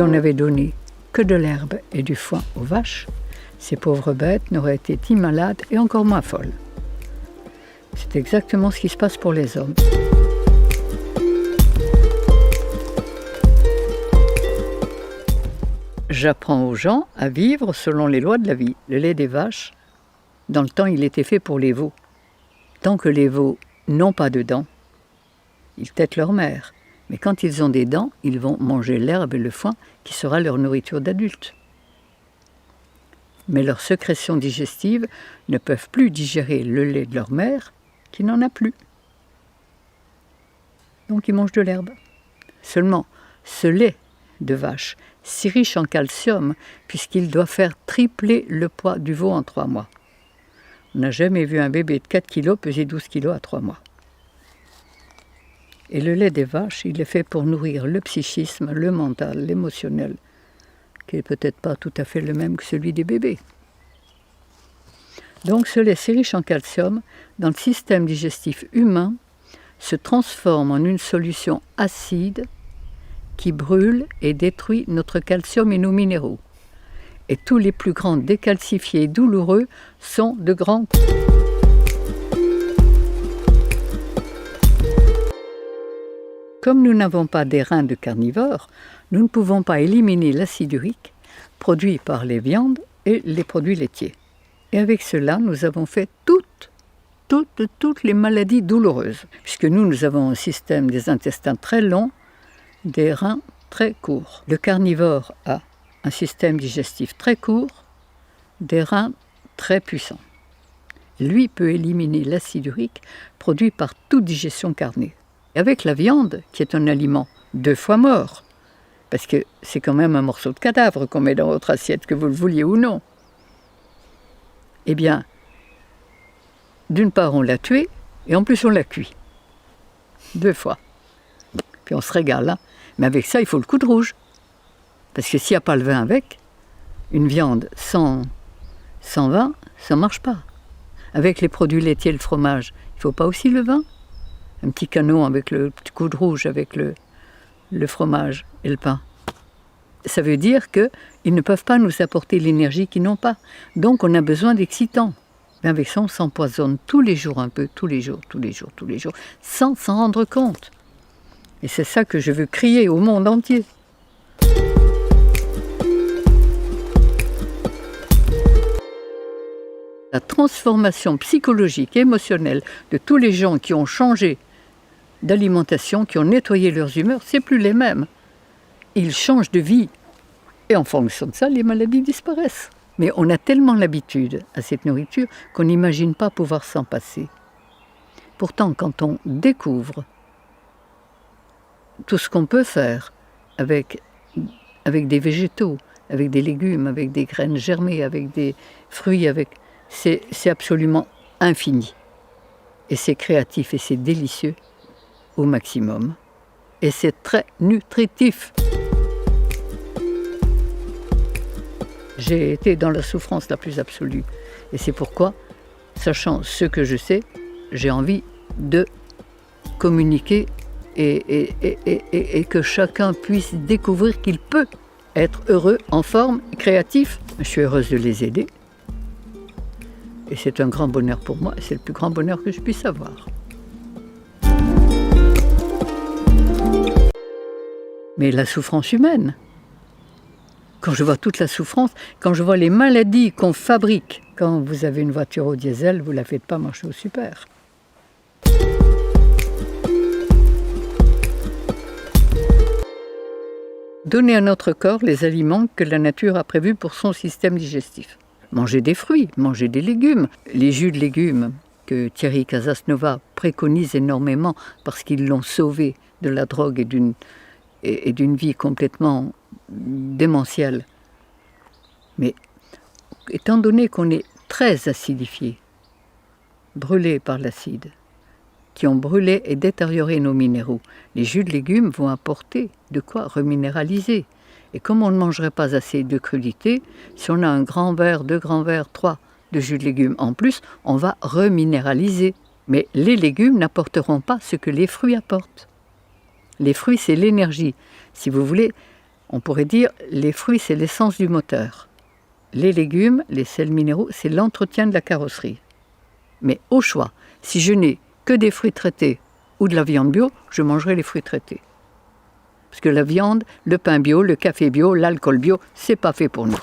on n'avait donné que de l'herbe et du foin aux vaches, ces pauvres bêtes n'auraient été ni malades et encore moins folles. C'est exactement ce qui se passe pour les hommes. J'apprends aux gens à vivre selon les lois de la vie. Le lait des vaches, dans le temps, il était fait pour les veaux. Tant que les veaux n'ont pas de dents, ils têtent leur mère. Mais quand ils ont des dents, ils vont manger l'herbe et le foin qui sera leur nourriture d'adulte. Mais leurs sécrétions digestives ne peuvent plus digérer le lait de leur mère qui n'en a plus. Donc ils mangent de l'herbe. Seulement, ce lait de vache, si riche en calcium, puisqu'il doit faire tripler le poids du veau en 3 mois. On n'a jamais vu un bébé de 4 kg peser 12 kg à 3 mois. Et le lait des vaches, il est fait pour nourrir le psychisme, le mental, l'émotionnel, qui n'est peut-être pas tout à fait le même que celui des bébés. Donc ce lait si riche en calcium, dans le système digestif humain, se transforme en une solution acide qui brûle et détruit notre calcium et nos minéraux. Et tous les plus grands décalcifiés et douloureux sont de grands... Comme nous n'avons pas des reins de carnivores, nous ne pouvons pas éliminer l'acide urique produit par les viandes et les produits laitiers. Et avec cela, nous avons fait toutes les maladies douloureuses, puisque nous avons un système des intestins très long, des reins très courts. Le carnivore a un système digestif très court, des reins très puissants. Lui peut éliminer l'acide urique produit par toute digestion carnée. Avec la viande, qui est un aliment 2 fois mort, parce que c'est quand même un morceau de cadavre qu'on met dans votre assiette, que vous le vouliez ou non. Eh bien, d'une part, on l'a tué, et en plus, on l'a cuit. 2 fois. Puis on se régale, hein. Mais avec ça, il faut le coup de rouge. Parce que s'il n'y a pas le vin avec, une viande sans vin, ça ne marche pas. Avec les produits laitiers et le fromage, il ne faut pas aussi le vin? Un petit canot avec le petit coup de rouge, avec le fromage et le pain. Ça veut dire qu'ils ne peuvent pas nous apporter l'énergie qu'ils n'ont pas. Donc on a besoin d'excitants. Mais avec ça, on s'empoisonne tous les jours un peu, tous les jours, sans s'en rendre compte. Et c'est ça que je veux crier au monde entier. La transformation psychologique et émotionnelle de tous les gens qui ont changé d'alimentation, qui ont nettoyé leurs humeurs, c'est plus les mêmes. Ils changent de vie. Et en fonction de ça, les maladies disparaissent. Mais on a tellement l'habitude à cette nourriture qu'on n'imagine pas pouvoir s'en passer. Pourtant, quand on découvre tout ce qu'on peut faire avec des végétaux, avec des légumes, avec des graines germées, avec des fruits, c'est absolument infini. Et c'est créatif et c'est délicieux au maximum. Et c'est très nutritif. J'ai été dans la souffrance la plus absolue. Et c'est pourquoi, sachant ce que je sais, j'ai envie de communiquer et que chacun puisse découvrir qu'il peut être heureux, en forme, créatif. Je suis heureuse de les aider. Et c'est un grand bonheur pour moi, et c'est le plus grand bonheur que je puisse avoir. Mais la souffrance humaine, quand je vois toute la souffrance, quand je vois les maladies qu'on fabrique, quand vous avez une voiture au diesel, vous ne la faites pas marcher au super. Donner à notre corps les aliments que la nature a prévus pour son système digestif. Manger des fruits, manger des légumes. Les jus de légumes que Thierry Casasnova préconise énormément parce qu'ils l'ont sauvé de la drogue et d'une vie complètement démentielle. Mais étant donné qu'on est très acidifié, brûlé par l'acide, qui ont brûlé et détérioré nos minéraux, les jus de légumes vont apporter de quoi reminéraliser. Et comme on ne mangerait pas assez de crudités, si on a un grand verre, 2 grands verres, 3 de jus de légumes en plus, on va reminéraliser. Mais les légumes n'apporteront pas ce que les fruits apportent. Les fruits, c'est l'énergie. Si vous voulez, On pourrait dire les fruits, c'est l'essence du moteur. Les légumes, les sels minéraux, c'est l'entretien de la carrosserie. Mais au choix, si je n'ai que des fruits traités ou de la viande bio, je mangerai les fruits traités. Parce que la viande, le pain bio, le café bio, l'alcool bio, c'est pas fait pour nous.